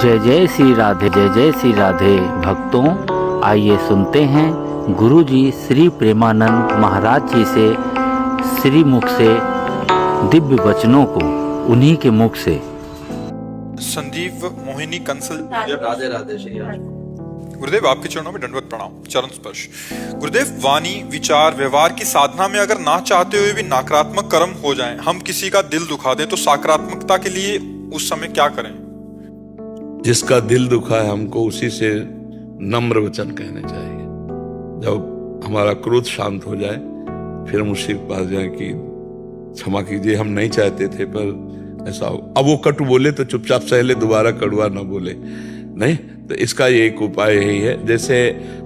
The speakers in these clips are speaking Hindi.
जय जय श्री राधे, जय जय श्री राधे। भक्तों, आइए सुनते हैं गुरु जी श्री प्रेमानंद महाराज जी से श्री मुख से दिव्य वचनों को, उन्हीं के मुख से। संदीप मोहिनी कंसल। राधे राधे श्री राधे। गुरुदेव, आपके चरणों में दंडवत प्रणाम, चरण स्पर्श। गुरुदेव, वाणी, विचार, व्यवहार की साधना में अगर ना चाहते हुए भी नकारात्मक कर्म हो जाएं, हम किसी का दिल दुखा दें, तो सकारात्मकता के लिए उस समय क्या करें? जिसका दिल दुखा है, हमको उसी से नम्र वचन कहने चाहिए। जब हमारा क्रोध शांत हो जाए, फिर हम उसी के पास जाए कि क्षमा कीजिए, हम नहीं चाहते थे पर ऐसा हो। अब वो कटु बोले तो चुपचाप सह ले, दोबारा कड़वा ना बोले। नहीं तो इसका एक उपाय यही है, जैसे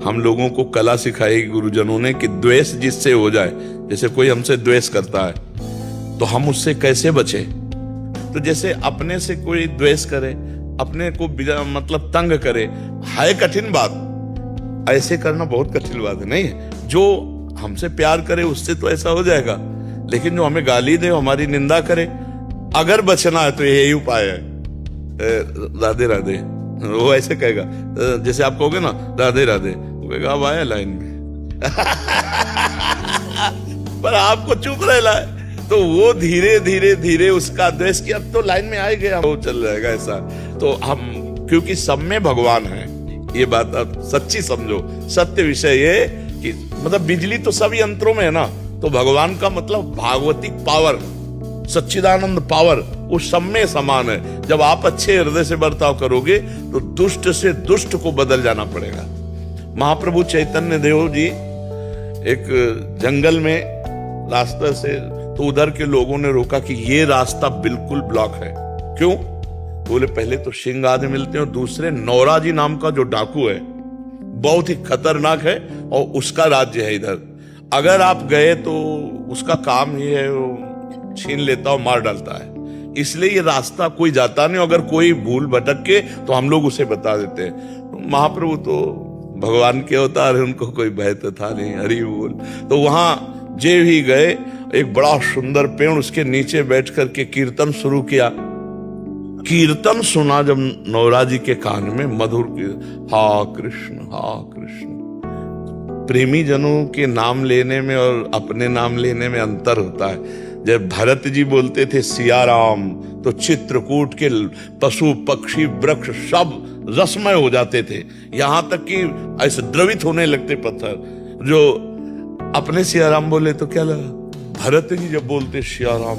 हम लोगों को कला सिखाई गुरुजनों ने कि द्वेष जिससे हो जाए, जैसे कोई हमसे द्वेष करता है तो हम उससे कैसे बचे। तो जैसे अपने से कोई द्वेष करे, अपने को मतलब तंग करे, है कठिन बात, ऐसे करना बहुत कठिन बात है, नहीं है। जो हमसे प्यार करे उससे तो ऐसा हो जाएगा, लेकिन जो हमें गाली दे, हमारी निंदा करे, अगर बचना है तो यही उपाय है। राधे राधे, वो ऐसे कहेगा, जैसे आप कहोगे ना राधे राधे, वो कहेगा अब आया लाइन में पर आपको चुप रहना है, तो वो धीरे धीरे धीरे उसका द्वेष की अब तो लाइन में आ ही गया, वो चल जाएगा ऐसा। तो हम, क्योंकि सब में भगवान है, ये बात आप सच्ची समझो। सत्य विषय ये कि मतलब बिजली तो सभी यंत्रों में है ना, तो भगवान का मतलब भागवतिक पावर, सच्चिदानंद पावर उस सब में समान है। जब आप अच्छे हृदय से बर्ताव करोगे तो दुष्ट से दुष्ट को बदल जाना पड़ेगा। महाप्रभु चैतन्य देव जी एक जंगल में रास्ते से, तो उधर के लोगों ने रोका कि ये रास्ता बिल्कुल ब्लॉक है। क्यों? बोले पहले तो सिंह आदि मिलते हैं, और दूसरे नौराजी नाम का जो डाकू है बहुत ही खतरनाक है, और उसका राज्य है इधर। अगर आप गए तो उसका काम ही है, वो छीन लेता और मार डालता है। इसलिए ये रास्ता कोई जाता नहीं, अगर कोई भूल भटक के तो हम लोग उसे बता देते हैं। तो महाप्रभु तो भगवान के अवतार है, उनको कोई भय तो था नहीं, हरि बोल। तो वहां जे ही गए, एक बड़ा सुंदर पेड़, उसके नीचे बैठ करके कीर्तन शुरू किया। कीर्तन सुना जब नौराजी के कान में, मधुर हा कृष्ण हा कृष्ण। प्रेमी जनों के नाम लेने में और अपने नाम लेने में अंतर होता है। जब भरत जी बोलते थे सिया राम, तो चित्रकूट के पशु पक्षी वृक्ष सब रसमय हो जाते थे, यहां तक कि ऐसे द्रवित होने लगते पत्थर। जो अपने सिया राम बोले तो क्या लगा, भरत जी जब बोलते सिया राम,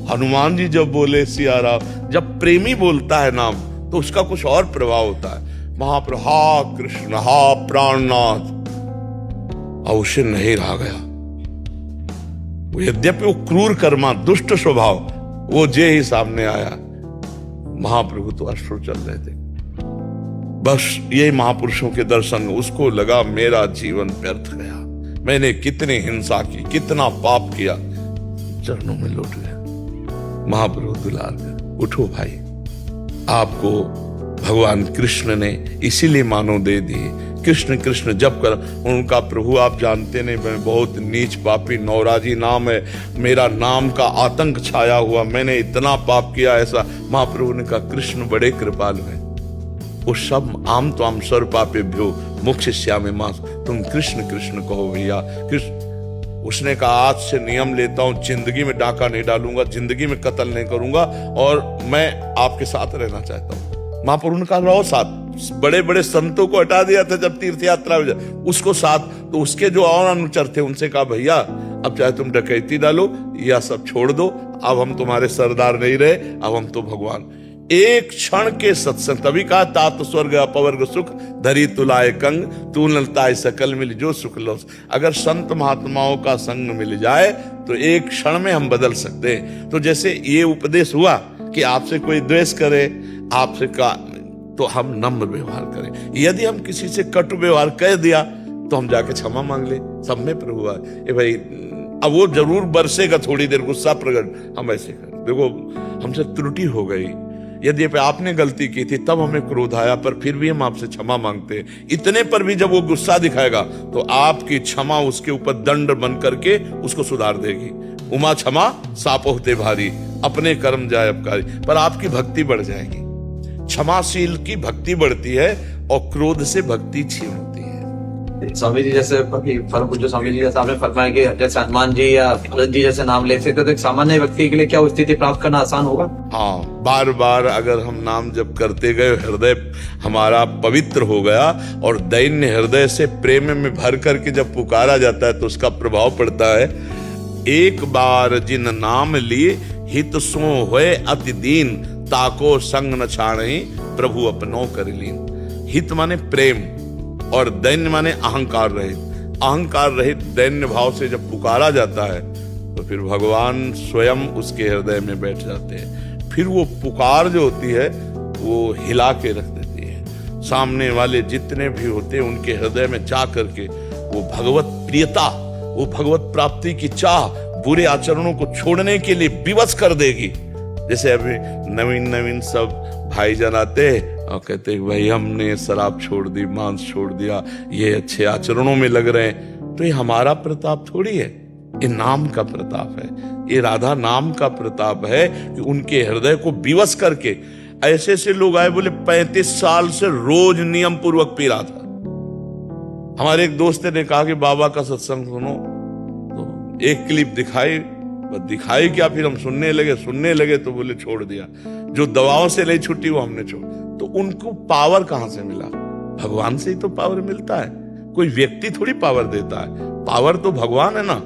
हनुमान जी जब बोले सिया राम, जब प्रेमी बोलता है नाम तो उसका कुछ और प्रभाव होता है। महाप्रभु हा कृष्ण हा प्राणनाथ, और उसे नहीं रहा गया। यद्यपि वो क्रूर कर्मा, दुष्ट स्वभाव, वो जे ही सामने आया, महाप्रभु तो अश्रु चल रहे थे। बस ये महापुरुषों के दर्शन, उसको लगा मेरा जीवन व्यर्थ गया, मैंने कितनी हिंसा की, कितना पाप किया, चरणों में लौट गया। महाप्रभु दुलार कर, उठो भाई, आपको भगवान कृष्ण ने इसीलिए मानो दे दी। कृष्ण कृष्ण जप कर, उनका प्रभु आप जानते नहीं, मैं बहुत नीच पापी, नौराजी नाम है, मेरा नाम का आतंक छाया हुआ, मैंने इतना पाप किया, ऐसा। महाप्रभु ने कहा कृष्ण बड़े कृपालु हैं, वो सब आम तो आम स्वर पापे भ्यो मुख श्यामे मास, तुम कृष्ण कृष्ण कहो भैया कृष्ण। उसने कहा आज से नियम लेता हूं, जिंदगी में डाका नहीं डालूंगा, जिंदगी में कत्ल नहीं करूंगा, और मैं आपके साथ रहना चाहता हूं। महाप्रभु ने कहा रहो साथ। बड़े बड़े संतों को हटा दिया था जब तीर्थ यात्रा में, उसको साथ, तो उसके जो और अनुचर थे उनसे कहा भैया अब चाहे तुम डकैती डालो या सब छोड़ दो, अब हम तुम्हारे सरदार नहीं रहे, अब हम तो भगवान। एक क्षण के सत्संग, तभी कहा तात स्वर्ग अपवर्ग सुख, धरी तुलाए कंग, तू ललताए सकल मिल जो सुख लो। अगर संत महात्माओं का संग मिल जाए तो एक क्षण में हम बदल सकते हैं। तो जैसे ये उपदेश हुआ कि आपसे कोई द्वेष करे, आपसे का, तो हम नम्र व्यवहार करें। यदि हम किसी से कटु व्यवहार कह दिया तो हम जाके क्षमा मांग ले, सब में प्रभु ए भाई, अब वो जरूर बरसेगा थोड़ी देर गुस्सा प्रकट, हम ऐसे करें, देखो हमसे त्रुटि हो गई, यदि आपने गलती की थी तब हमें क्रोध आया, पर फिर भी हम आपसे क्षमा मांगते हैं। इतने पर भी जब वो गुस्सा दिखाएगा तो आपकी क्षमा उसके ऊपर दंड बन करके उसको सुधार देगी। उमा क्षमा साप होते भारी, अपने कर्म जाए अपकारी, पर आपकी भक्ति बढ़ जाएगी। क्षमाशील की भक्ति बढ़ती है और क्रोध से भक्ति क्षीण होती है। स्वामी जी जैसे फल पूज्य स्वामी जी जैसे आपने फरमाया कि जैसे हनुमान जी या भरत जी जैसे नाम लेते थे, तो एक सामान्य व्यक्ति के लिए क्या वो स्थिति प्राप्त करना आसान होगा? हाँ, बार बार अगर हम नाम जप करते गए, हृदय हमारा पवित्र हो गया और दैन्य हृदय से प्रेम में भर करके जब पुकारा जाता है तो उसका प्रभाव पड़ता है। एक बार जिन नाम लिए हित सो होए अति दीन, ताको संग न छाड़हि प्रभु अपनो कर लीन। हित माने प्रेम और दैन्य माने अहंकार रहित। अहंकार रहित दैन्य भाव से जब पुकारा जाता है तो फिर भगवान स्वयं उसके हृदय में बैठ जाते हैं। फिर वो पुकार जो होती है वो हिला के रख देती है। सामने वाले जितने भी होते हैं उनके हृदय में जा करके वो भगवत प्रियता, वो भगवत प्राप्ति की चाह बुरे आचरणों को छोड़ने के लिए विवश कर देगी। जैसे अभी नवीन नवीन सब भाईजान आते और कहते हैं भाई हमने शराब छोड़ दी, मांस छोड़ दिया, ये अच्छे आचरणों में लग रहे हैं। तो ये हमारा प्रताप थोड़ी है, ये नाम का प्रताप है, ये राधा नाम का प्रताप है कि उनके हृदय को विवश करके। ऐसे ऐसे लोग आए, बोले 35 साल से रोज नियम पूर्वक पी रहा था। हमारे एक दोस्त ने कहा कि बाबा का सत्संग सुनो, तो एक क्लिप दिखाई क्या, फिर हम सुनने लगे तो बोले छोड़ दिया। जो दवाओं से नहीं छुट्टी वो हमने छोड़। तो उनको पावर कहां से मिला? भगवान से ही तो पावर मिलता है। कोई व्यक्ति थोड़ी पावर देता है, पावर तो भगवान है ना।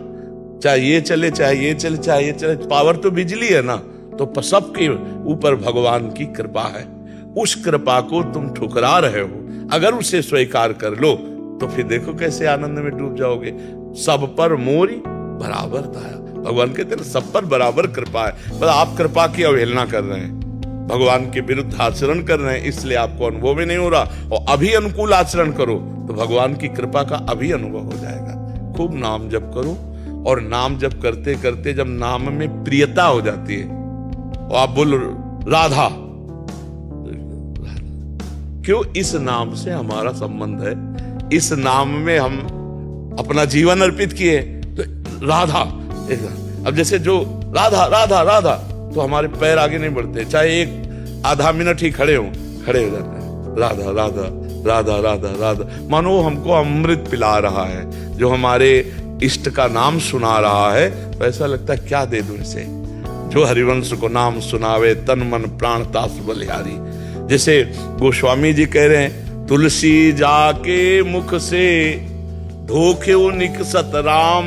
चाहे ये चले चाहे ये चले चाहे ये चले, पावर तो बिजली है ना। तो सबके ऊपर भगवान की कृपा है। उस कृपा को तुम ठुकरा रहे हो, अगर उसे स्वीकार कर लो तो फिर देखो कैसे आनंद में डूब जाओगे। सब पर मोरी बराबर दया। भगवान कहते हैं सब पर बराबर कृपा है, पर आप कृपा की अवहेलना कर रहे हैं, भगवान के विरुद्ध आचरण कर रहे हैं, इसलिए आपको अनुभव भी नहीं हो रहा। और अभी अनुकूल आचरण करो तो भगवान की कृपा का अभी अनुभव हो जाएगा। खूब नाम जप करो, और नाम जप करते करते जब नाम में प्रियता हो जाती है और आप बोलो राधा, क्यों? इस नाम से हमारा संबंध है, इस नाम में हम अपना जीवन अर्पित किए। तो राधा, अब जैसे जो राधा राधा राधा, तो हमारे पैर आगे नहीं बढ़ते, चाहे एक आधा मिनट ही खड़े हो जाते हैं। राधा राधा राधा राधा राधा, मानो हमको अमृत पिला रहा है, जो हमारे इष्ट का नाम सुना रहा है। तो ऐसा लगता है क्या दे दूं इसे। जो हरिवंश को नाम सुनावे, तन मन प्राण तास बलिहारी। जैसे गोस्वामी जी कह रहे हैं, तुलसी जाके मुख से धोखे निकसत राम,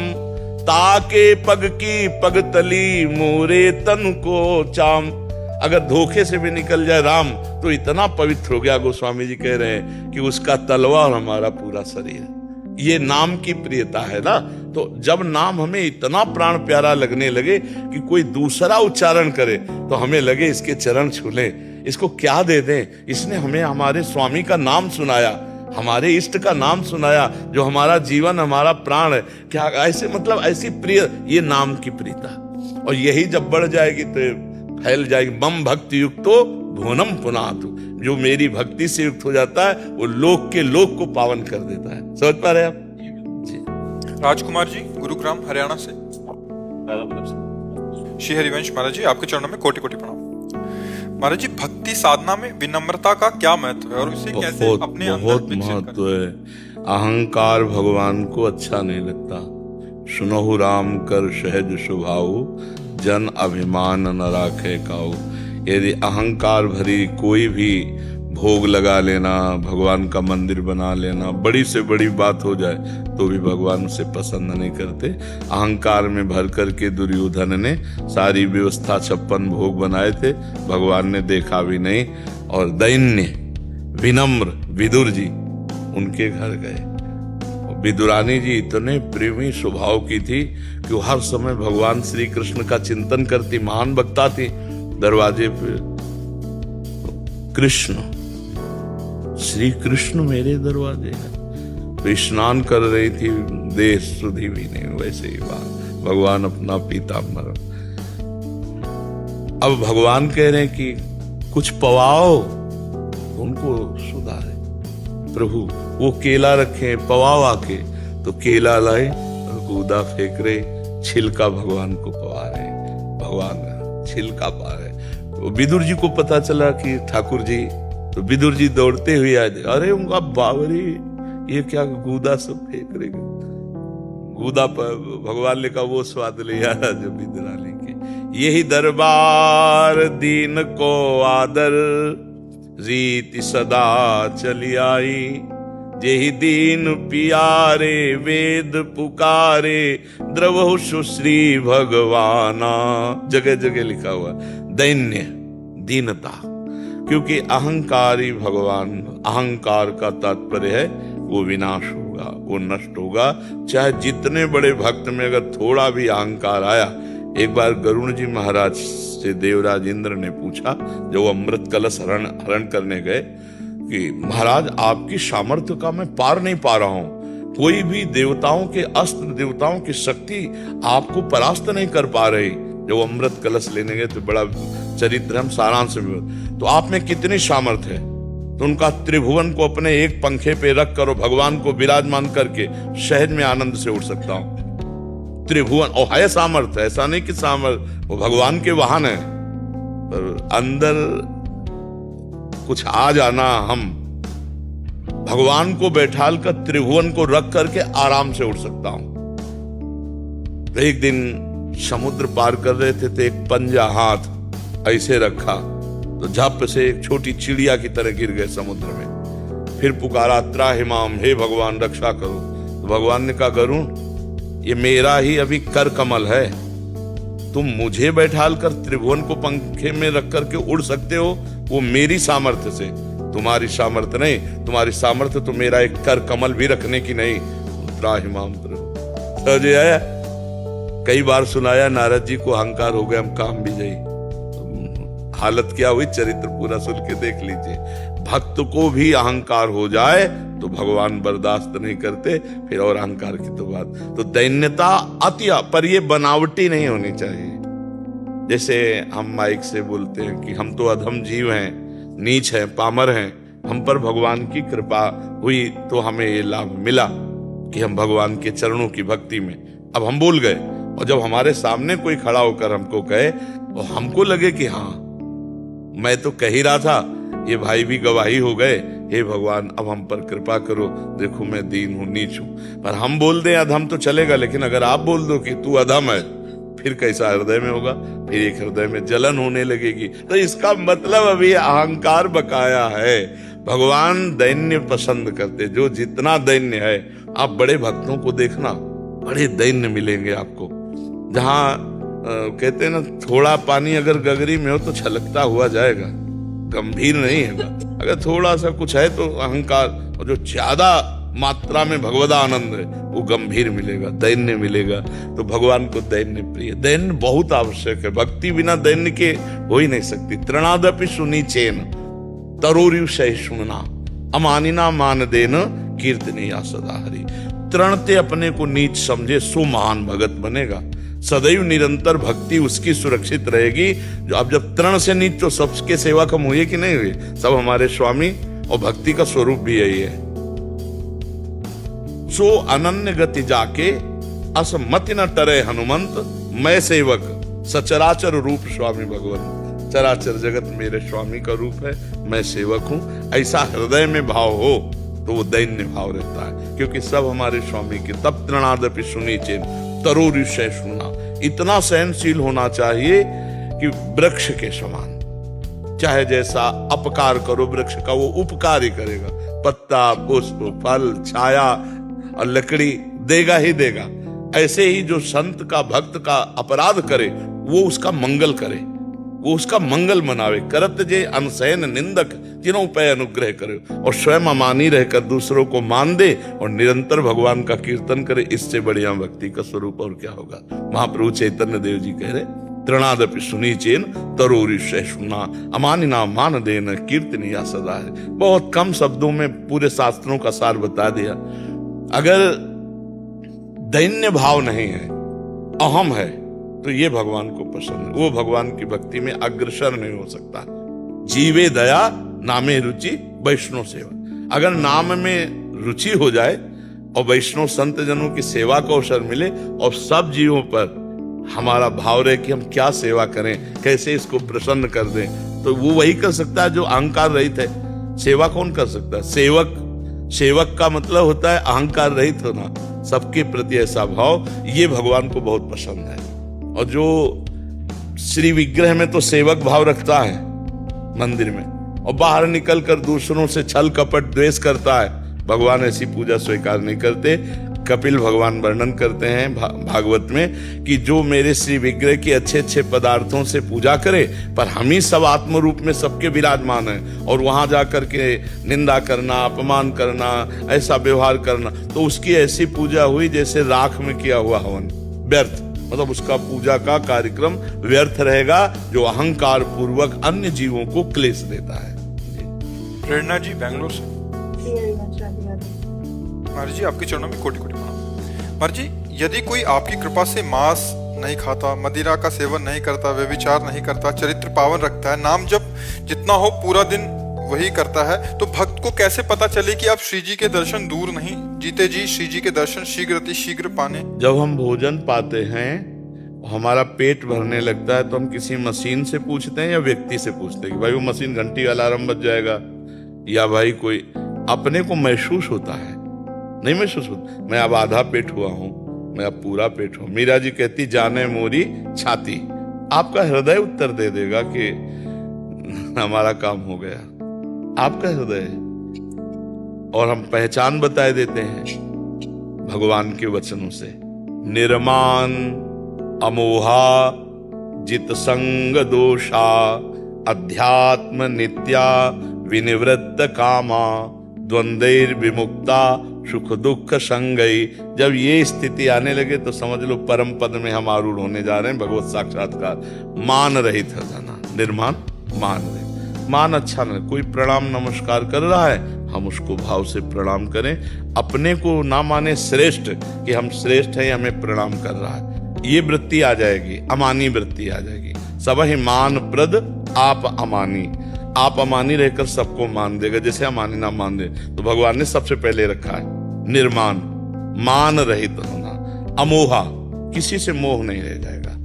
ताके पग की पगतली मोरे तन को चाम। अगर धोखे से भी निकल जाए राम तो इतना पवित्र हो गया। गोस्वामी जी कह रहे हैं कि उसका तलवा और हमारा पूरा शरीर। ये नाम की प्रियता है ना। तो जब नाम हमें इतना प्राण प्यारा लगने लगे कि कोई दूसरा उच्चारण करे तो हमें लगे इसके चरण छू लें, इसको क्या दे दें। इसने हमें हमारे स्वामी का नाम सुनाया, हमारे इष्ट का नाम सुनाया, जो हमारा जीवन हमारा प्राण है। क्या ऐसे मतलब ऐसी प्रिय, ये नाम की प्रियता। और यही जब बढ़ जाएगी तो फैल जाएगी। मम भक्ति युक्तो भुवनम पुनातु, जो मेरी भक्ति से युक्त हो जाता है वो लोक के लोक को पावन कर देता है। समझ पा रहे आप जी? राजकुमार जी, गुरुग्राम हरियाणा से। श्री हरिवंश महाराज जी, आपके चरणों में कोटि कोटि प्रणाम। महाराज जी, भक्ति साधना में विनम्रता का क्या महत्व है और इसे कैसे अपने अंदर विकसित महत्व है। अहंकार भगवान को अच्छा नहीं लगता। सुनहु राम कर सहज स्वभाव, जन अभिमान न राखे काऊ। यदि अहंकार भरी कोई भी भोग लगा लेना, भगवान का मंदिर बना लेना, बड़ी से बड़ी बात हो जाए तो भी भगवान उसे पसंद नहीं करते। अहंकार में भर करके दुर्योधन ने सारी व्यवस्था 56 भोग बनाए थे, भगवान ने देखा भी नहीं। और दैन्य विनम्र विदुर जी उनके घर गए। विदुरानी जी इतने प्रेमी स्वभाव की थी कि वो हर समय भगवान श्री कृष्ण का चिंतन करती, महान वक्ता थी। दरवाजे पे कृष्ण, श्री कृष्ण मेरे दरवाजे हैं। तो स्नान कर रही थी, देह सुधी भी नहीं, वैसे ही बात, भगवान अपना पीताम्बर। अब भगवान कह रहे हैं कि कुछ पवाओ, उनको सुधारे। प्रभु वो केला रखे, पवाओ आके, तो केला लाए और कूदा फेंक रहे, छिलका भगवान को पवा रहे। भगवान छिलका पा रहे। तो विदुर जी को पता चला कि ठाकुर जी तो विदुर जी दौड़ते हुए आए थे, अरे उनका बावरी ये क्या गूदा सब फेंक रहे, गूदा पर भगवान ने कहा वो स्वाद ले आया जो विदुराली के। यही दरबार दीन को आदर रीति सदा चली आई, जेहि दीन पियारे वेद पुकारे द्रवहु सुश्री भगवाना। जगह जगह लिखा हुआ दैन्य दीनता, क्योंकि अहंकारी भगवान, अहंकार का तात्पर्य है वो विनाश होगा, वो नष्ट होगा। चाहे जितने बड़े भक्त में अगर थोड़ा भी अहंकार आया। एक बार गरुण जी महाराज से देवराज इंद्र ने पूछा, जो अमृत कलश हरण करने गए, कि महाराज आपकी सामर्थ्य का मैं पार नहीं पा रहा हूं, कोई भी देवताओं के अस्त्र, देवताओं की शक्ति आपको परास्त नहीं कर पा रही। जो अमृत कलश लेने गए तो बड़ा चरित्र हम सारांश में, तो आप में कितनी सामर्थ्य है? तो उनका त्रिभुवन को अपने एक पंखे पे रख कर और भगवान को विराजमान करके शहद में आनंद से उड़ सकता हूं। त्रिभुवन और है सामर्थ्य, ऐसा नहीं कि सामर्थ्य वो भगवान के वाहन है, पर अंदर कुछ आ जाना, हम भगवान को बैठाल कर त्रिभुवन को रख करके आराम से उड़ सकता हूं। तो एक दिन समुद्र पार कर रहे थे तो एक पंजा हाथ ऐसे रखा तो झप से एक छोटी चिड़िया की तरह गिर गए समुद्र में। फिर पुकारा त्राहिमाम, हे भगवान रक्षा करो। तो भगवान ने कहा, गरुण ये मेरा ही अभी कर कमल है, तुम मुझे बैठाल कर त्रिभुवन को पंखे में रख करके उड़ सकते हो, वो मेरी सामर्थ्य से, तुम्हारी सामर्थ्य नहीं। तुम्हारी सामर्थ्य तो मेरा एक कर कमल भी रखने की नहीं। त्राहिमाम समझ आया? कई बार सुनाया नारद जी को अहंकार हो गया, हम काम भी जाई, हालत क्या हुई चरित्र पूरा सुन के देख लीजिए। भक्त को भी अहंकार हो जाए तो भगवान बर्दाश्त नहीं करते, फिर और अहंकार की तो बात। तो दैन्यता अति, पर ये बनावटी नहीं होनी चाहिए। जैसे हम माइक से बोलते हैं कि हम तो अधम जीव हैं, नीच हैं, पामर हैं, हम पर भगवान की कृपा हुई तो हमें ये लाभ मिला कि हम भगवान के चरणों की भक्ति में, अब हम बोल गए। और जब हमारे सामने कोई खड़ा होकर हमको कहे और हमको लगे कि हाँ मैं तो कह ही रहा था, ये भाई भी गवाही हो गए, हे भगवान अब हम पर कृपा करो, देखो मैं दीन हूं, नीच हूं। पर हम बोल दें अधम तो चलेगा, लेकिन अगर आप बोल दो कि तू अधम है, फिर कैसा हृदय में होगा? फिर एक हृदय में जलन होने लगेगी। तो इसका मतलब अभी अहंकार बकाया है। भगवान दैन्य पसंद करते, जो जितना दैन्य है। आप बड़े भक्तों को देखना, बड़े दैन्य मिलेंगे आपको। जहां कहते हैं ना, थोड़ा पानी अगर गगरी में हो तो छलकता हुआ जाएगा, गंभीर नहीं है। अगर थोड़ा सा कुछ है तो अहंकार, और जो ज्यादा मात्रा में भगवदा आनंद है वो गंभीर मिलेगा, दैन्य मिलेगा। तो भगवान को दैन्य प्रिय, दैन्य बहुत आवश्यक है। भक्ति बिना दैन्य के हो ही नहीं सकती। तृणादपि सुनीचेन तरोरिव सहिष्णुना अमानिना मान देन कीर्तनीया सदा हरि। तृणते अपने को नीच समझे सो महान भगत बनेगा। सदैव निरंतर भक्ति उसकी सुरक्षित रहेगी। जो अब जब तृण से नीच, तो सबके सेवा कम हुई कि नहीं हुई? सब हमारे स्वामी, और भक्ति का स्वरूप भी यही है। सो अनन्य गति जाके असमति न टरे हनुमंत, मैं सेवक सचराचर रूप स्वामी भगवंत। चराचर जगत मेरे स्वामी का रूप है, मैं सेवक हूं। ऐसा हृदय में भाव हो तो वो दैन्य भाव रहता है, क्योंकि सब हमारे स्वामी के। तब तृणादपि सुनीचेन तरोरि सहिष्णुना, इतना सहनशील होना चाहिए कि वृक्ष के समान। चाहे जैसा अपकार करो वृक्ष का, वो उपकार ही करेगा। पत्ता, पुष्प, फल, छाया और लकड़ी देगा ही देगा। ऐसे ही जो संत का, भक्त का अपराध करे, वो उसका मंगल करे, वो उसका मंगल मनावे। करत जे अनसैन निंदक तीनों पे अनुग्रह करे, और स्वयं अमानी रहकर दूसरों को मान दे और निरंतर भगवान का कीर्तन करे। इससे बढ़िया भक्ति का स्वरूप और क्या होगा? महाप्रभु चैतन्य देव जी कह रहे, तृणादपि सुनीचेन तरोरि सहिष्णुना अमानिना मान देन कीर्तनीया सदा हरि। बहुत कम शब्दों में पूरे शास्त्रों का सार बता दिया। अगर दैन्य भाव नहीं है, अहम है, तो ये भगवान को पसंद है। वो भगवान की भक्ति में अग्रसर नहीं हो सकता। जीवे दया नामे रुचि वैष्णव सेवा। अगर नाम में रुचि हो जाए और वैष्णव संत जनों की सेवा का अवसर मिले, और सब जीवों पर हमारा भाव रहे कि हम क्या सेवा करें, कैसे इसको प्रसन्न कर दें, तो वो वही कर सकता है जो अहंकार रहित है। सेवा कौन कर सकता है? सेवक का मतलब होता है अहंकार रहित होना, सबके प्रति ऐसा भाव, ये भगवान को बहुत पसंद है। और जो श्री विग्रह में तो सेवक भाव रखता है मंदिर में, और बाहर निकलकर दूसरों से छल कपट द्वेष करता है, भगवान ऐसी पूजा स्वीकार नहीं करते। कपिल भगवान वर्णन करते हैं भागवत में कि जो मेरे श्री विग्रह के अच्छे अच्छे पदार्थों से पूजा करे, पर हम ही सब आत्म रूप में सबके विराजमान हैं, और वहां जाकर के निंदा करना, अपमान करना, ऐसा व्यवहार करना, तो उसकी ऐसी पूजा हुई जैसे राख में किया हुआ हवन, व्यर्थ। मतलब उसका पूजा का कार्यक्रम व्यर्थ रहेगा, जो अहंकार पूर्वक अन्य जीवों को क्लेश देता है। प्रेरणा जी बेंगलोर से। महाराज जी आपके चरणों में कोटि कोटि प्रणाम। महाराज जी, यदि कोई आपकी कृपा से मांस नहीं खाता, मदिरा का सेवन नहीं करता, व्यभिचार नहीं करता, चरित्र पावन रखता है, नाम जप जितना हो पूरा दिन वही करता है, तो भक्त को कैसे पता चले कि आप श्री जी के दर्शन दूर नहीं, जीते जी श्री जी के दर्शन शीघ्र अति शीघ्र पाने? जब हम भोजन पाते हैं, हमारा पेट भरने लगता है, तो हम किसी मशीन से पूछते हैं या व्यक्ति से पूछते हैं कि भाई वो मशीन घंटी अलार्म बज जाएगा, या भाई कोई, अपने को महसूस होता है? नहीं महसूस होता। मैं अब आधा पेट हुआ हूं, मैं अब पूरा पेट हूं। मीरा जी कहती जाने मोरी छाती, आपका हृदय उत्तर दे देगा कि हमारा काम हो गया, आपका हृदय। और हम पहचान बताए देते हैं भगवान के वचनों से, निर्माण अमोहा जित संग दोषा अध्यात्म नित्या विनिवृत्त कामा द्वंद्वैर विमुक्ता सुख दुख संगई। जब ये स्थिति आने लगे तो समझ लो परम पद में हम आरूढ़ होने जा रहे हैं। भगवत साक्षात्कार मान रहित है जाना, निर्माण मान रहित। मान अच्छा नहीं, कोई प्रणाम नमस्कार कर रहा है, हम उसको भाव से प्रणाम करें, अपने को ना माने श्रेष्ठ कि हम श्रेष्ठ हैं, हमें प्रणाम कर रहा है, ये वृत्ति आ जाएगी, अमानी वृत्ति आ जाएगी। सब ही मान प्रद आप अमानी, आप अमानी रहकर सबको मान देगा, जैसे अमानी ना मान दे। तो भगवान ने सबसे पहले रखा है निर्माण, मान रहित होना, अमोहा, किसी से मोह नहीं रह जाएगा,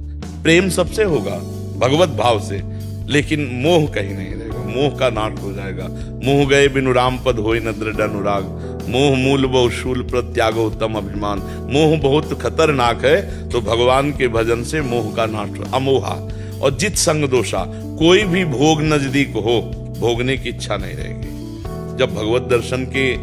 प्रेम सबसे होगा भगवत भाव से, लेकिन मोह कहीं नहीं रहेगा, मोह का नाश हो जाएगा। मोह गए बिनु राम पद होई न दृढ़ अनुराग, मोह मूल बहु शूल प्रत्यागो उत्तम अभिमान। मोह बहुत खतरनाक है, तो भगवान के भजन से मोह का नाश हो। अमोहा और जित संग दोषा, कोई भी भोग नजदीक हो, भोगने की इच्छा नहीं रहेगी। जब भगवत दर्शन की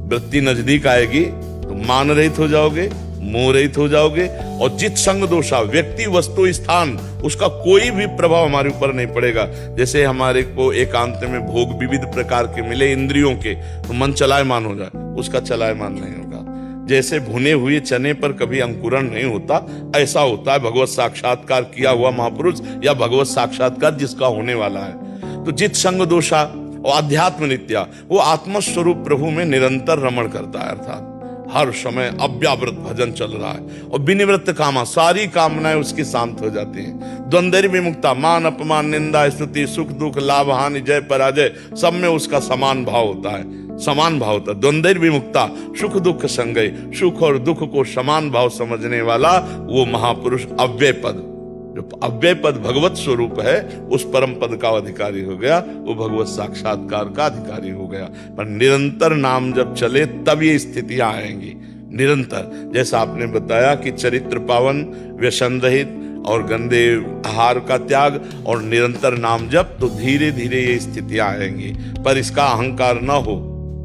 वृत्ति नजदीक आएगी तो मान रहित हो जाओगे, मोह रहित हो जाओगे। और जित संग दोषा, व्यक्ति वस्तु स्थान उसका कोई भी प्रभाव हमारे ऊपर नहीं पड़ेगा। जैसे हमारे को एकांत में भोग विविध प्रकार के मिले इंद्रियों के, तो मन चलायमान हो जाए, उसका चलायमान नहीं होगा। जैसे भुने हुए चने पर कभी अंकुरण नहीं होता, ऐसा होता है भगवत साक्षात्कार किया हुआ महापुरुष या भगवत साक्षात्कार जिसका होने वाला है। तो जित संग दोषा और अध्यात्म नित्या, वो आत्मस्वरूप प्रभु में निरंतर रमण करता है, अर्थात हर समय अव्यावृत भजन चल रहा है। और विनिवृत्त कामा, सारी कामनाएं उसकी शांत हो जाती हैं। द्वंद्व विमुक्ता, मान अपमान निंदा स्तुति सुख दुख लाभ हानि जय पराजय, सब में उसका समान भाव होता है, समान भाव होता है। द्वंद्व विमुक्ता सुख दुख संगय, सुख और दुख को समान भाव समझने वाला वो महापुरुष अव्यय पद, जो अव्यय पद भगवत स्वरूप है, उस परम पद का अधिकारी हो गया, वो भगवत साक्षात्कार का अधिकारी हो गया। पर निरंतर नाम जब चले तब ये स्थितियां आएंगी, निरंतर। जैसा आपने बताया कि चरित्र पावन, व्यसन रहित और गंदे आहार का त्याग और निरंतर नाम जप, तो धीरे धीरे ये स्थितियां आएंगी। पर इसका अहंकार न हो,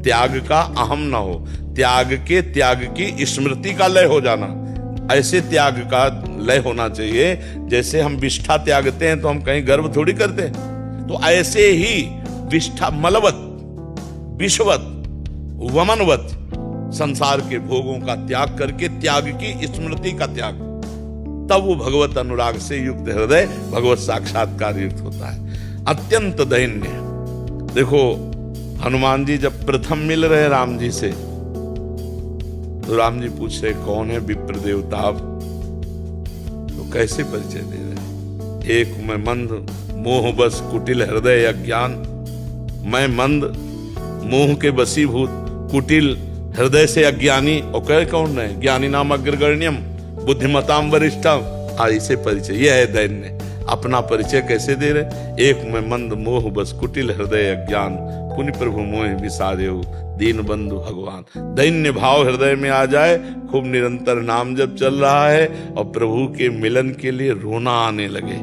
त्याग का अहम न हो, त्याग के त्याग की स्मृति का लय हो जाना, ऐसे त्याग का लय होना चाहिए। जैसे हम विष्ठा त्यागते हैं तो हम कहीं गर्व थोड़ी करते हैं, तो ऐसे ही विष्ठा मलवत विषवत वमनवत संसार के भोगों का त्याग करके त्याग की स्मृति का त्याग, तब वो भगवत अनुराग से युक्त हृदय भगवत साक्षात्कार युक्त होता है। अत्यंत दैन्य। देखो हनुमान जी जब प्रथम मिल रहे राम जी से, तो राम जी पूछ रहे कौन है विप्र देवता आप, तो कैसे परिचय दे रहे? एक मैं मंद मोह बस कुटिल हृदय अज्ञान, मैं मंद मोह के बसीभूत कुटिल हृदय से अज्ञानी, और कह कौन है? ज्ञानी नाम अग्रगण्यम बुद्धिमताम वरिष्ठम। इसे परिचय, यह है दैन्य। अपना परिचय कैसे दे रहे? एक मैं मंद मोह बस कुटिल हृदय अज्ञान, पुनि प्रभु मोहि विसारेउ दीन बंधु भगवान। दैन्य भाव हृदय में आ जाए, खूब निरंतर नाम जब चल रहा है और प्रभु के मिलन के लिए रोना आने लगे।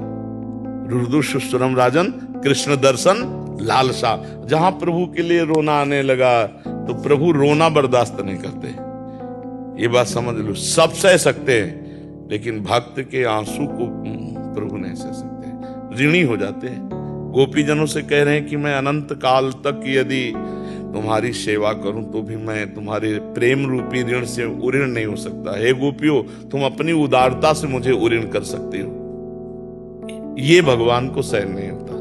रुदुषुरम राजन कृष्ण दर्शन लालसा, जहां प्रभु के लिए रोना आने लगा तो प्रभु रोना बर्दाश्त नहीं करते। ये बात समझ लो, सब सह सकते हैं लेकिन भक्त के आंसू को प्रभु नहीं सह सकते, ऋणी हो जाते हैं। गोपीजनों से कह रहे हैं कि मैं अनंत काल तक यदि तुम्हारी सेवा करूं तो भी मैं तुम्हारे प्रेम रूपी ऋण से उऋण नहीं हो सकता। हे गोपियों, तुम अपनी उदारता से मुझे उऋण कर सकते हो। ये भगवान को सहन नहीं होता।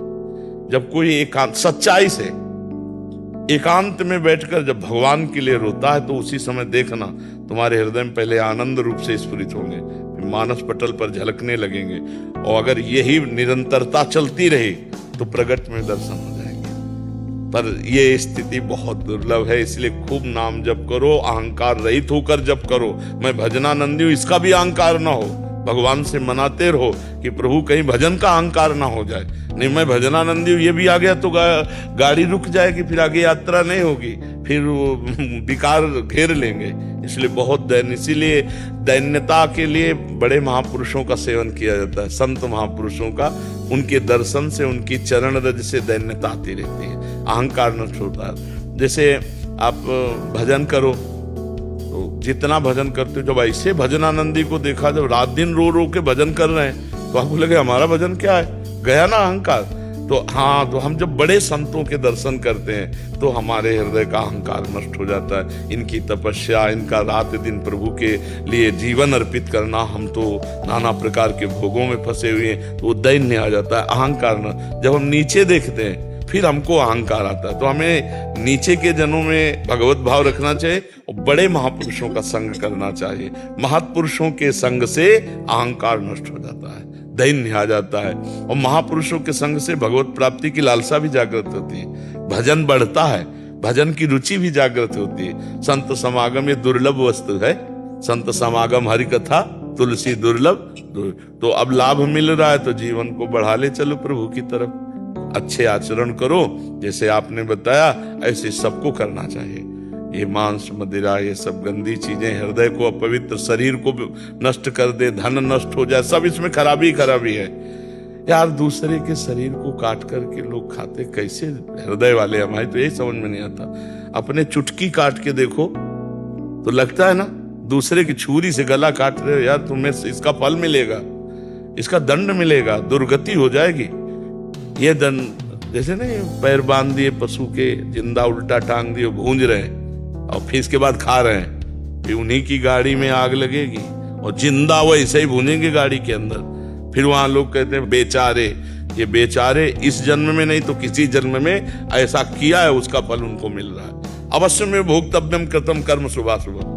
जब कोई एकांत सच्चाई से एकांत में बैठकर जब भगवान के लिए रोता है तो उसी समय देखना तुम्हारे हृदय में पहले आनंद रूप से स्फुरित होंगे, फिर मानस पटल पर झलकने लगेंगे, और अगर यही निरंतरता चलती रही तो प्रगट में दर्शन हो जाएंगे। पर ये स्थिति बहुत दुर्लभ है, इसलिए खूब नाम जप करो, अहंकार रहित होकर जप करो। मैं भजनानंदी हूं, इसका भी अहंकार ना हो। भगवान से मनाते रहो कि प्रभु कहीं भजन का अहंकार ना हो जाए। नहीं, मैं भजनानंदी हूं, ये भी आ गया तो गाड़ी रुक जाएगी, फिर आगे यात्रा नहीं होगी, फिर विकार घेर लेंगे। इसलिए बहुत इसीलिए दैन्यता के लिए बड़े महापुरुषों का सेवन किया जाता है, संत महापुरुषों का। उनके दर्शन से, उनकी चरण रज से दैन्यता आती रहती है, अहंकार नष्ट होता है। जैसे आप भजन करो तो जितना भजन करते हो, जब ऐसे भजनानंदी को देखा, जब रात दिन रो रो के भजन कर रहे हैं तो आपको लगे हमारा भजन क्या है, गया ना अहंकार। तो हाँ, तो हम जब बड़े संतों के दर्शन करते हैं तो हमारे हृदय का अहंकार नष्ट हो जाता है। इनकी तपस्या, इनका रात दिन प्रभु के लिए जीवन अर्पित करना, हम तो नाना प्रकार के भोगों में फंसे हुए हैं, तो दैन्य आ जाता है, अहंकार न। जब हम नीचे देखते हैं फिर हमको अहंकार आता है। तो हमें नीचे के जनों में भगवत भाव रखना चाहिए और बड़े महापुरुषों का संग करना चाहिए। महापुरुषों के संग से अहंकार नष्ट हो जाता है, दैन्य आ जाता है, और महापुरुषों के संग से भगवत प्राप्ति की लालसा भी जागृत होती है, भजन बढ़ता है, भजन की रुचि भी जागृत होती है। संत समागम ये दुर्लभ वस्तु है, संत समागम हरि कथा तुलसी दुर्लभ। तो अब लाभ मिल रहा है तो जीवन को बढ़ा ले चलो प्रभु की तरफ। अच्छे आचरण करो, जैसे आपने बताया ऐसे सबको करना चाहिए। ये मांस मदिरा, ये सब गंदी चीजें हृदय को अपवित्र, शरीर को नष्ट कर दे, धन नष्ट हो जाए, सब इसमें खराबी खराबी है। यार दूसरे के शरीर को काट करके लोग खाते, कैसे हृदय वाले हमारे, तो यही समझ में नहीं आता। अपने चुटकी काट के देखो तो लगता है ना दूसरे की छुरी से गला काट रहे हो, यार तुम्हें इसका फल मिलेगा, इसका दंड मिलेगा, दुर्गति हो जाएगी। ये दंड जैसे नहीं, पैर बांध दिए पशु के, जिंदा उल्टा टांग दिए, भूंज रहे हैं और फिर इसके बाद खा रहे हैं, फिर उन्हीं की गाड़ी में आग लगेगी और जिंदा वैसे ही भूनेंगे गाड़ी के अंदर। फिर वहां लोग कहते हैं बेचारे, ये बेचारे इस जन्म में नहीं तो किसी जन्म में ऐसा किया है, उसका फल उनको मिल रहा है। अवश्य में भोक्तव्यम कृतम कर्म शुभाशुभम,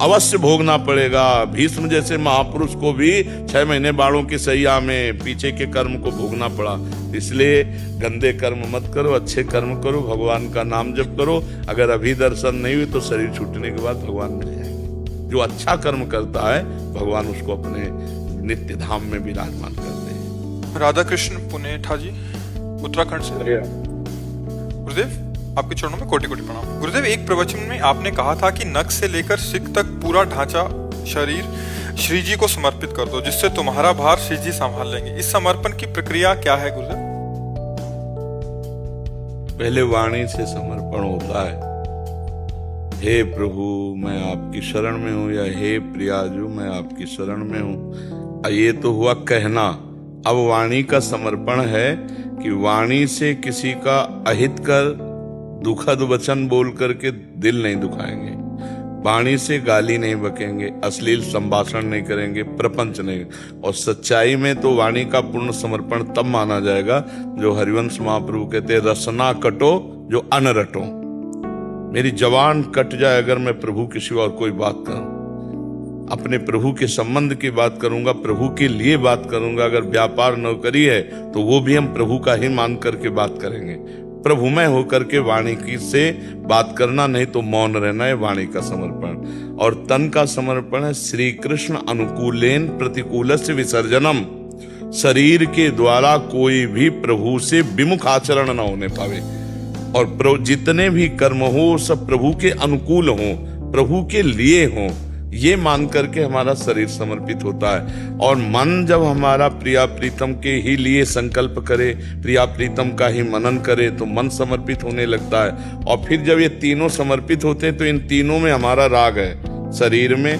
अवश्य भोगना पड़ेगा। भीष्म जैसे महापुरुष को भी 6 महीने बाणों की सैया में पीछे के कर्म को भोगना पड़ा। इसलिए गंदे कर्म मत करो, अच्छे कर्म करो, भगवान का नाम जप करो। अगर अभी दर्शन नहीं हुए तो शरीर छूटने के बाद भगवान मिल जाएंगे। जो अच्छा कर्म करता है भगवान उसको अपने नित्य धाम में विराजमान करते हैं। राधा कृष्ण पुनेठा जी उत्तराखंड से। गुरुदेव आपके चरणों में कोटि कोटि प्रणाम। गुरुदेव, एक प्रवचन में आपने कहा था कि नख से लेकर सिक तक पूरा ढांचा शरीर श्री जी को समर्पित कर दो, जिससे तुम्हारा भार श्री जी संभाल लेंगे। इस समर्पण की प्रक्रिया क्या है गुरुदेव? पहले वाणी से समर्पण होता है, हे प्रभु मैं आपकी शरण में हूं, या हे प्रियाजू मैं आपकी शरण में हूं। ये तो हुआ कहना। अब वाणी का समर्पण है कि वाणी से किसी का अहित कर, दुखद वचन बोल करके दिल नहीं दुखाएंगे, वाणी से गाली नहीं बकेंगे, अश्लील संभाषण नहीं करेंगे, प्रपंच नहीं। और सच्चाई में तो वाणी का पूर्ण समर्पण तब माना जाएगा जो हरिवंश महाप्रभु कहते हैं, रसना कटो जो अन रटो। मेरी जवान कट जाए अगर मैं प्रभु के सिवा और कोई बात करूं, अपने प्रभु के संबंध की बात करूंगा, प्रभु के लिए बात करूंगा। अगर व्यापार नौकरी है तो वो भी हम प्रभु का ही मान करके बात करेंगे। प्रभुमय होकर के वाणी की से बात करना, नहीं तो मौन रहना है वाणी का समर्पण। और तन का समर्पण है श्री कृष्ण अनुकूलेन प्रतिकूलस्य विसर्जनम। शरीर के द्वारा कोई भी प्रभु से विमुख आचरण न होने पावे। और जितने भी कर्म हो सब प्रभु के अनुकूल हो, प्रभु के लिए हो, ये मान करके हमारा शरीर समर्पित होता है। और मन जब हमारा प्रिया प्रीतम के ही लिए संकल्प करे, प्रिया प्रीतम का ही मनन करे, तो मन समर्पित होने लगता है। और फिर जब ये तीनों समर्पित होते हैं तो इन तीनों में हमारा राग है, शरीर में,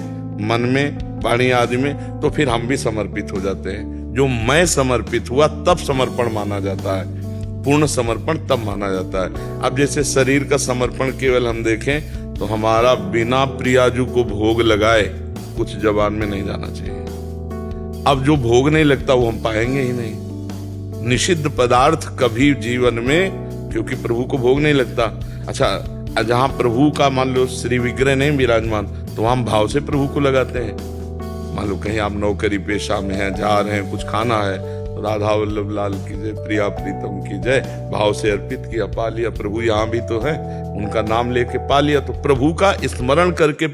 मन में, वाणी आदि में, तो फिर हम भी समर्पित हो जाते हैं। जो मैं समर्पित हुआ तब समर्पण माना जाता है, पूर्ण समर्पण तब माना जाता है। अब जैसे शरीर का समर्पण केवल हम देखें तो हमारा बिना प्रियाजू को भोग लगाए कुछ जबान में नहीं जाना चाहिए। अब जो भोग नहीं लगता वो हम पाएंगे ही नहीं। निषिद्ध पदार्थ कभी जीवन में, क्योंकि प्रभु को भोग नहीं लगता। अच्छा, जहां प्रभु का मान लो श्री विग्रह नहीं विराजमान, तो हम भाव से प्रभु को लगाते हैं। मान लो कहीं आप नौकरी पेशा में हैं, जा रहे हैं, कुछ खाना है, राधा वल्लभ लाल की जय, प्रिया प्रीतम की जय, भाव से अर्पित किया, पा लिया। प्रभु यहाँ भी तो है, उनका नाम लेके पा लिया। तो प्रभु का स्मरण करके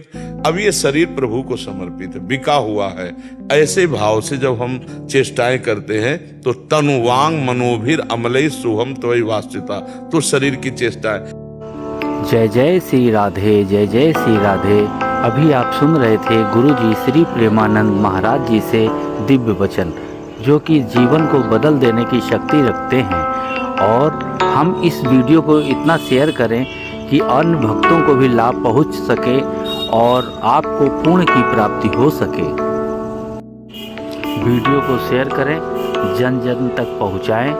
अब ये शरीर प्रभु को समर्पित है, बिका हुआ है। ऐसे भाव से जब हम चेष्टाएं करते हैं तो तनुवांग मनोभिर अमलई सुहम त्वयि वास्तिता, तो शरीर की चेष्टा है। जय जय श्री राधे, जय जय श्री राधे। अभी आप सुन रहे थे गुरु जी श्री प्रेमानंद महाराज जी से दिव्य वचन, जो कि जीवन को बदल देने की शक्ति रखते हैं। और हम इस वीडियो को इतना शेयर करें कि अन्य भक्तों को भी लाभ पहुंच सके और आपको पुण्य की प्राप्ति हो सके। वीडियो को शेयर करें, जन जन तक पहुंचाएं